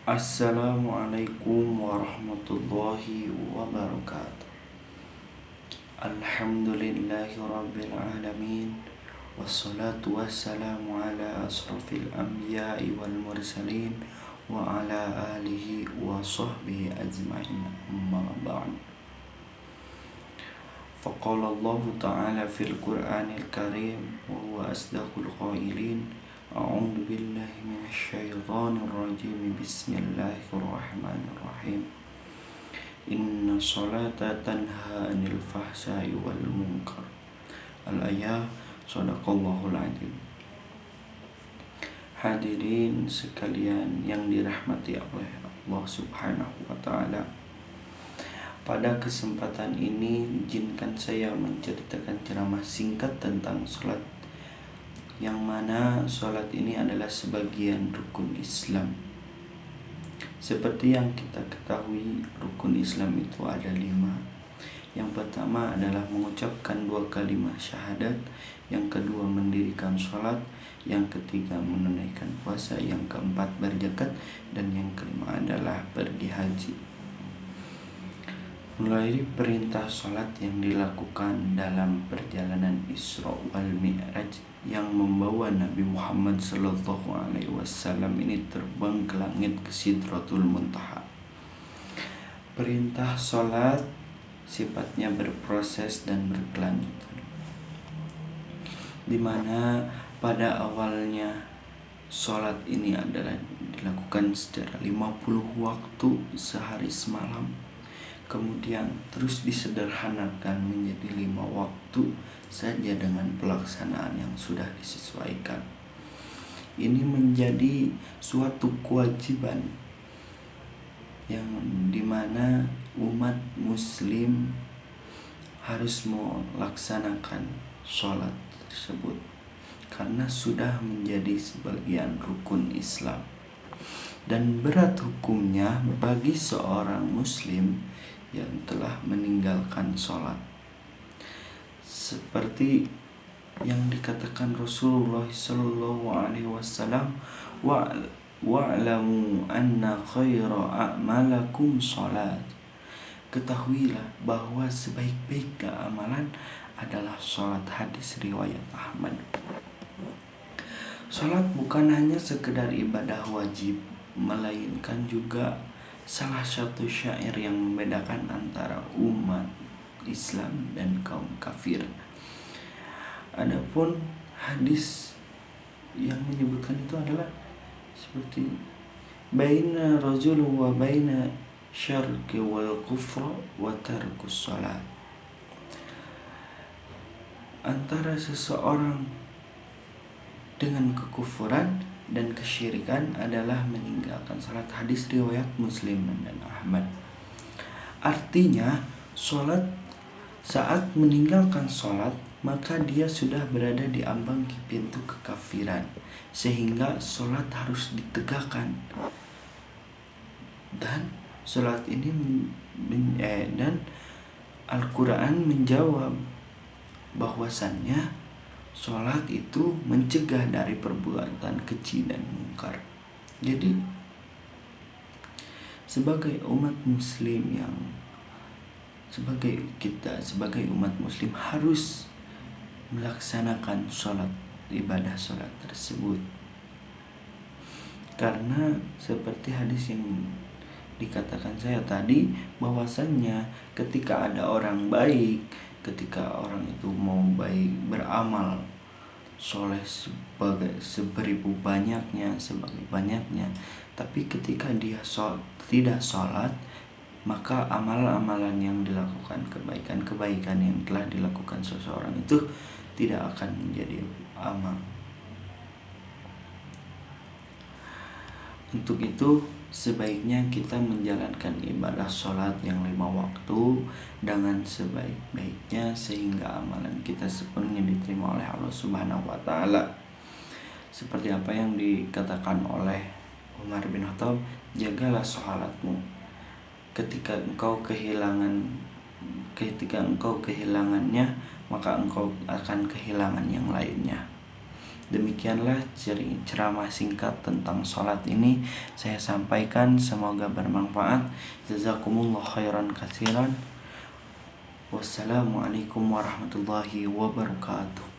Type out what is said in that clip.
Assalamualaikum warahmatullahi wabarakatuh. Alhamdulillahi rabbil alamin. Wassalatu wassalamu ala asrafil anbiya'i wal mursalin wa ala alihi wa sahbihi ajma'in, amma ba'd. Faqala Allah ta'ala fil Qur'anil Karim wa huwa asdaqul qailin. A'udzu billahi minasyaitonir rajim. Bismillahirrahmanirrahim. Inna sholata tanha 'anil fahsya'i wal munkar. Al-ayah. Shadaqallahul adzim. Hadirin sekalian yang dirahmati oleh Allah Subhanahu wa taala. Pada kesempatan ini izinkan saya menceritakan ceramah singkat tentang sholat, yang mana sholat ini adalah sebagian rukun Islam. Seperti yang kita ketahui, rukun Islam itu ada 5. Yang pertama adalah mengucapkan 2 kalimat syahadat, yang kedua mendirikan sholat, yang ketiga menunaikan puasa, yang keempat berzakat, dan yang kelima adalah pergi haji. Mulai perintah sholat yang dilakukan dalam perjalanan Isra wal Mi'raj yang membawa Nabi Muhammad SAW ini terbang ke langit ke Sidratul Muntaha. Perintah sholat sifatnya berproses dan berkelanjutan, di mana pada awalnya sholat ini adalah dilakukan secara 50 waktu sehari semalam. Kemudian terus disederhanakan menjadi 5 waktu saja dengan pelaksanaan yang sudah disesuaikan. Ini menjadi suatu kewajiban yang dimana umat muslim harus melaksanakan sholat tersebut karena sudah menjadi sebagian rukun Islam. Dan berat hukumnya bagi seorang muslim yang telah meninggalkan sholat, seperti yang dikatakan Rasulullah SAW, wa'lamu anna khaira a'malakum sholat. Ketahuilah bahwa sebaik-baik amalan adalah sholat. Hadis riwayat Ahmad. Sholat bukan hanya sekedar ibadah wajib, melainkan juga salah satu syair yang membedakan antara umat Islam dan kaum kafir. Adapun hadis yang menyebutkan itu adalah seperti baina rajul wa baina syarqi wal kufra wa tarkus salat. Antara seseorang dengan kekufuran dan kesyirikan adalah meninggalkan salat. Hadis riwayat Muslim dan Ahmad. Artinya, saat meninggalkan salat, maka dia sudah berada di ambang pintu kekafiran, sehingga salat harus ditegakkan. Dan salat ini dan Al-Quran menjawab bahwasannya sholat itu mencegah dari perbuatan keji dan mungkar. Jadi sebagai umat muslim sebagai umat muslim harus melaksanakan sholat, ibadah sholat tersebut. Karena seperti hadis yang dikatakan saya tadi, bahwasannya ketika ada orang baik, ketika orang itu mau baik, beramal soleh seberibu banyaknya, sebagai banyaknya, tapi ketika dia tidak sholat, maka amalan-amalan yang dilakukan, kebaikan-kebaikan yang telah dilakukan seseorang itu tidak akan menjadi amal. Untuk itu sebaiknya kita menjalankan ibadah sholat yang 5 waktu dengan sebaik-baiknya, sehingga amalan kita sepenuhnya diterima oleh Allah Subhanahu wa taala. Seperti apa yang dikatakan oleh Umar bin Khattab, jagalah sholatmu. Ketika engkau kehilangannya, maka engkau akan kehilangan yang lainnya. Demikianlah ceramah singkat tentang sholat ini saya sampaikan, semoga bermanfaat. Jazakumullah khairan katsiran. Wassalamualaikum warahmatullahi wabarakatuh.